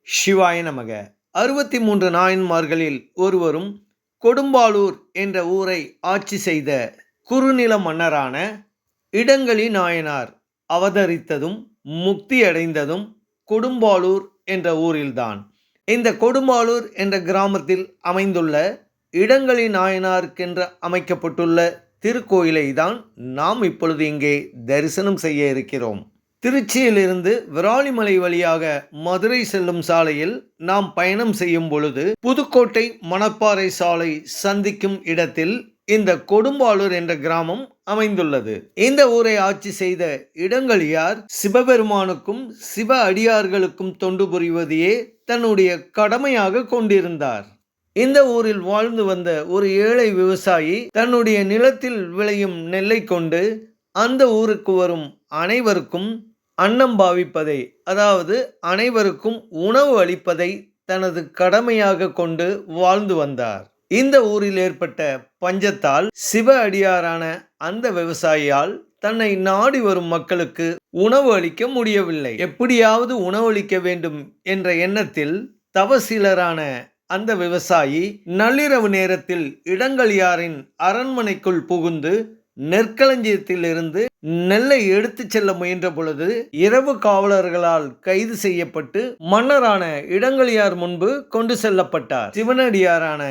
சிவாய நமக. 63 நாயன்மார்களில் ஒருவரும் கொடும்பாளூர் என்ற ஊரை ஆட்சி செய்த குறுநில மன்னரான இடங்களி நாயனார் அவதரித்ததும் முக்தியடைந்ததும் கொடும்பாளூர் என்ற ஊரில்தான். இந்த கொடும்பாளூர் என்ற கிராமத்தில் அமைந்துள்ள இடங்களி நாயனாருக்கென்று அமைக்கப்பட்டுள்ள திருக்கோயிலை தான் நாம் இப்பொழுது இங்கே தரிசனம் செய்ய இருக்கிறோம். திருச்சியிலிருந்து விராலிமலை வழியாக மதுரை செல்லும் சாலையில் நாம் பயணம் செய்யும் பொழுது புதுக்கோட்டை மணப்பாறை சாலை சந்திக்கும் இடத்தில் இந்த கொடும்பாளூர் என்ற கிராமம் அமைந்துள்ளது. இந்த ஊரை ஆட்சி செய்த இடங்களியார் சிவபெருமானுக்கும் சிவ அடியார்களுக்கும் தொண்டு புரிவதையே தன்னுடைய கடமையாக கொண்டிருந்தார். இந்த ஊரில் வாழ்ந்து வந்த ஒரு ஏழை விவசாயி தன்னுடைய நிலத்தில் விளையும் நெல்லை கொண்டு அந்த ஊருக்கு வரும் அனைவருக்கும் அன்னம் பாவிப்பதை, அதாவது அனைவருக்கும் உணவு அளிப்பதை தனது கடமையாக கொண்டு வாழ்ந்து வந்தார். இந்த ஊரில் ஏற்பட்ட பஞ்சத்தால் சிவ அடியாரான அந்த விவசாயியால் தன்னை நாடி வரும் மக்களுக்கு உணவு அளிக்க முடியவில்லை. எப்படியாவது உணவளிக்க வேண்டும் என்ற எண்ணத்தில் தவசீலரான அந்த விவசாயி நள்ளிரவு நேரத்தில் இடங்களியாரின் அரண்மனைக்குள் புகுந்து நெற்களஞ்சியத்திலிருந்து நெல்லை எடுத்து செல்ல முயன்ற பொழுது இரவு காவலர்களால் கைது செய்யப்பட்டு மன்னரான இடங்களியார் முன்பு கொண்டு செல்லப்பட்டார். சிவனடியாரான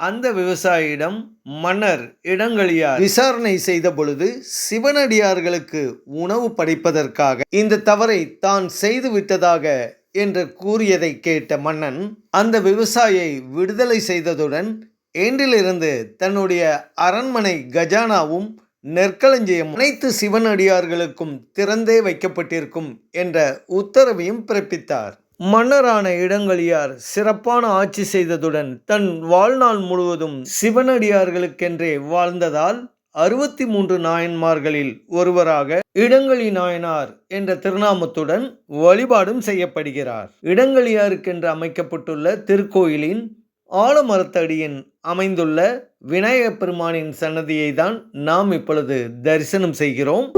அந்த விவசாயியிடம் மன்னர் இடங்களியார் விசாரணை செய்த பொழுது சிவனடியார்களுக்கு உணவு படைப்பதற்காக இந்த தவறை தான் செய்து விட்டதாக என்று கூறியதை கேட்ட மன்னன் அந்த விவசாயியை விடுதலை செய்ததுடன் இன்றிலிருந்து தன்னுடைய அரண்மனை கஜானாவும் நெற்களஞ்சியம் அனைத்து சிவனடியார்களுக்கும் திறந்தே வைக்கப்பட்டிருக்கும் என்ற உத்தரவையும் பிறப்பித்தார். மன்னரான இடங்களியார் சிறப்பான ஆட்சி செய்ததுடன் தன் வாழ்நாள் முழுவதும் சிவனடியார்களுக்கென்றே வாழ்ந்ததால் 63 நாயன்மார்களில் ஒருவராக இடங்களி நாயனார் என்ற திருநாமத்துடன் வழிபாடும் செய்யப்படுகிறார். இடங்களியாருக்கென்று அமைக்கப்பட்டுள்ள திருக்கோயிலின் ஆலமரத்தடியின் அமைந்துள்ள விநாயகப் பெருமானின் சன்னதியை தான் நாம் இப்பொழுது தரிசனம் செய்கிறோம்.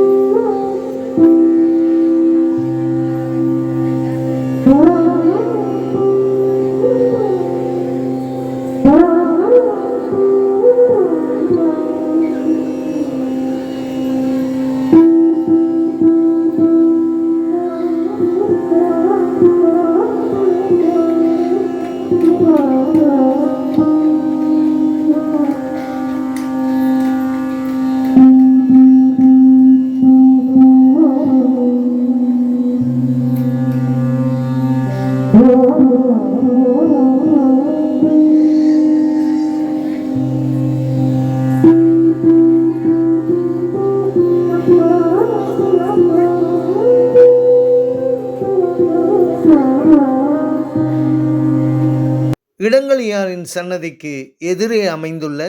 இடங்களியாரின் சன்னதிக்கு எதிரே அமைந்துள்ள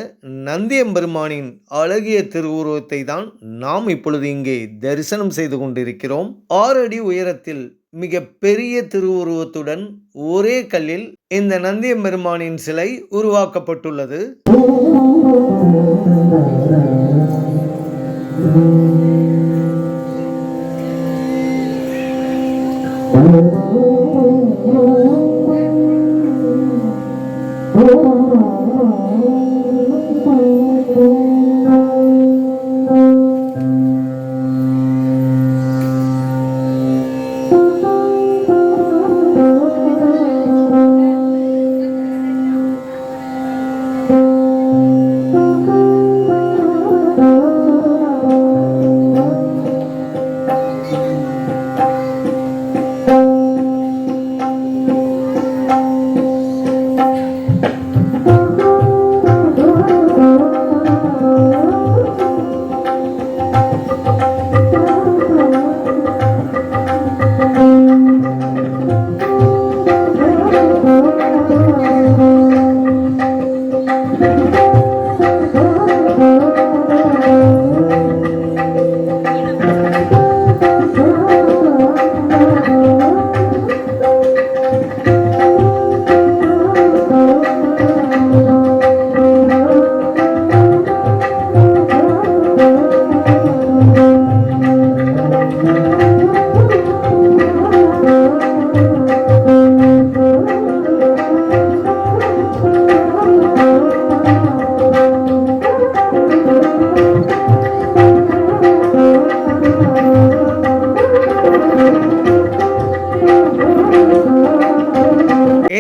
நந்தியம்பெருமானின் அழகிய திருவுருவத்தை தான் நாம் இப்பொழுது இங்கே தரிசனம் செய்து கொண்டிருக்கிறோம். 6 அடி உயரத்தில் மிக பெரிய திருவுருவத்துடன் ஒரே கல்லில் இந்த நந்தியம்பெருமானின் சிலை உருவாக்கப்பட்டுள்ளது.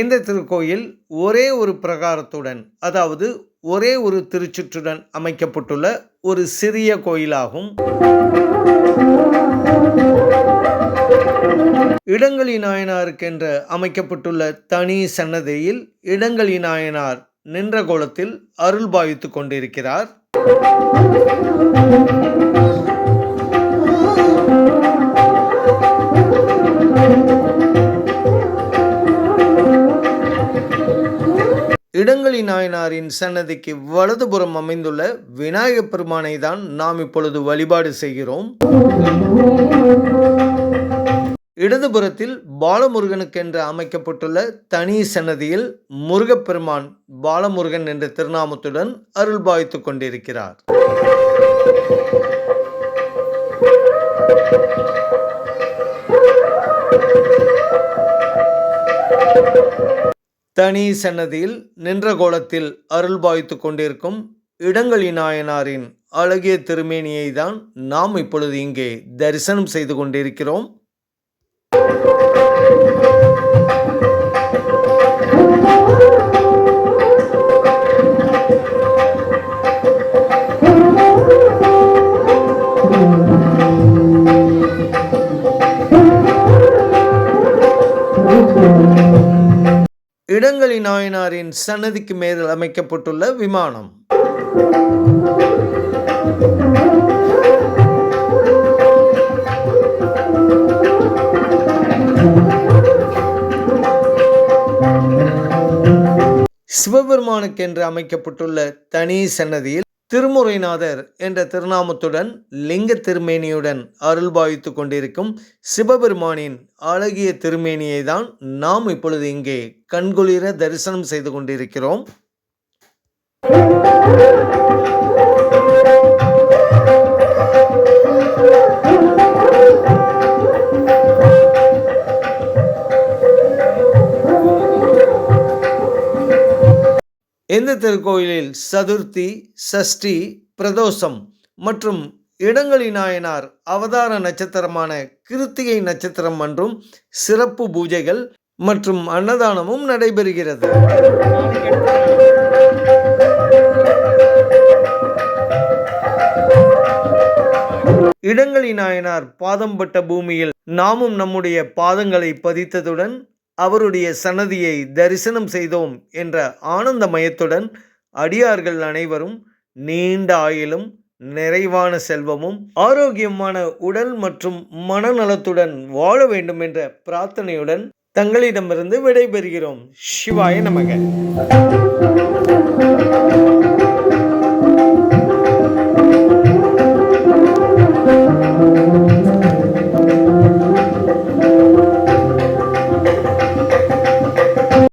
இந்த திருக்கோயில் ஒரே ஒரு பிரகாரத்துடன், அதாவது ஒரே ஒரு திருச்சுற்றுடன் அமைக்கப்பட்டுள்ள ஒரு சிறிய கோயிலாகும். இடங்களி நாயனாருக்கென்று அமைக்கப்பட்டுள்ள தனி சன்னதியில் இடங்களி நாயனார் நின்ற கோலத்தில் அருள்பாவித்துக் கொண்டிருக்கிறார். இடங்களி நாயனாரின் சன்னதிக்கு வலதுபுறம் அமைந்துள்ள விநாயகப் பெருமானை தான் நாம் இப்பொழுது வழிபாடு செய்கிறோம். இடதுபுறத்தில் பாலமுருகனுக்கென்று அமைக்கப்பட்டுள்ள தனி சன்னதியில் முருகப்பெருமான் பாலமுருகன் என்ற திருநாமத்துடன் அருள்பாவித்துக் கொண்டிருக்கிறார். தனி சன்னதியில் நின்ற கோலத்தில் அருள்பாவித்துக் கொண்டிருக்கும் இடங்களி நாயனாரின் அழகிய திருமேனியை தான் நாம் இப்பொழுது இங்கே தரிசனம் செய்து கொண்டிருக்கிறோம். இடங்களி நாயனாரின் சன்னதிக்கு மேல் அமைக்கப்பட்டுள்ள விமானம். சிவபெருமானுக்கென்று அமைக்கப்பட்டுள்ள தனி சன்னதியில் திருமுறைநாதர் என்ற திருநாமத்துடன் லிங்க திருமேனியுடன் அருள்பாவித்துக் கொண்டிருக்கும் சிவபெருமானின் அழகிய திருமேனியை தான் நாம் இப்பொழுது இங்கே கண்குளிர தரிசனம் செய்து கொண்டிருக்கிறோம். இந்த திருக்கோயிலில் சதுர்த்தி, சஷ்டி, பிரதோஷம் மற்றும் இடங்களி நாயனார் அவதார நட்சத்திரமான கிருத்திகை நட்சத்திரம் அன்றும் சிறப்பு பூஜைகள் மற்றும் அன்னதானமும் நடைபெறுகிறது. இடங்களி நாயனார் பாதம் பட்ட பூமியில் நாமும் நம்முடைய பாதங்களை பதித்ததுடன் அவருடைய சன்னதியை தரிசனம் செய்தோம் என்ற ஆனந்த மயத்துடன் அடியார்கள் அனைவரும் நீண்ட ஆயுளும் நிறைவான செல்வமும் ஆரோக்கியமான உடல் மற்றும் மனநலத்துடன் வாழ வேண்டும் என்ற பிரார்த்தனையுடன் தங்களிடமிருந்து விடைபெறுகிறோம். சிவாய நமக.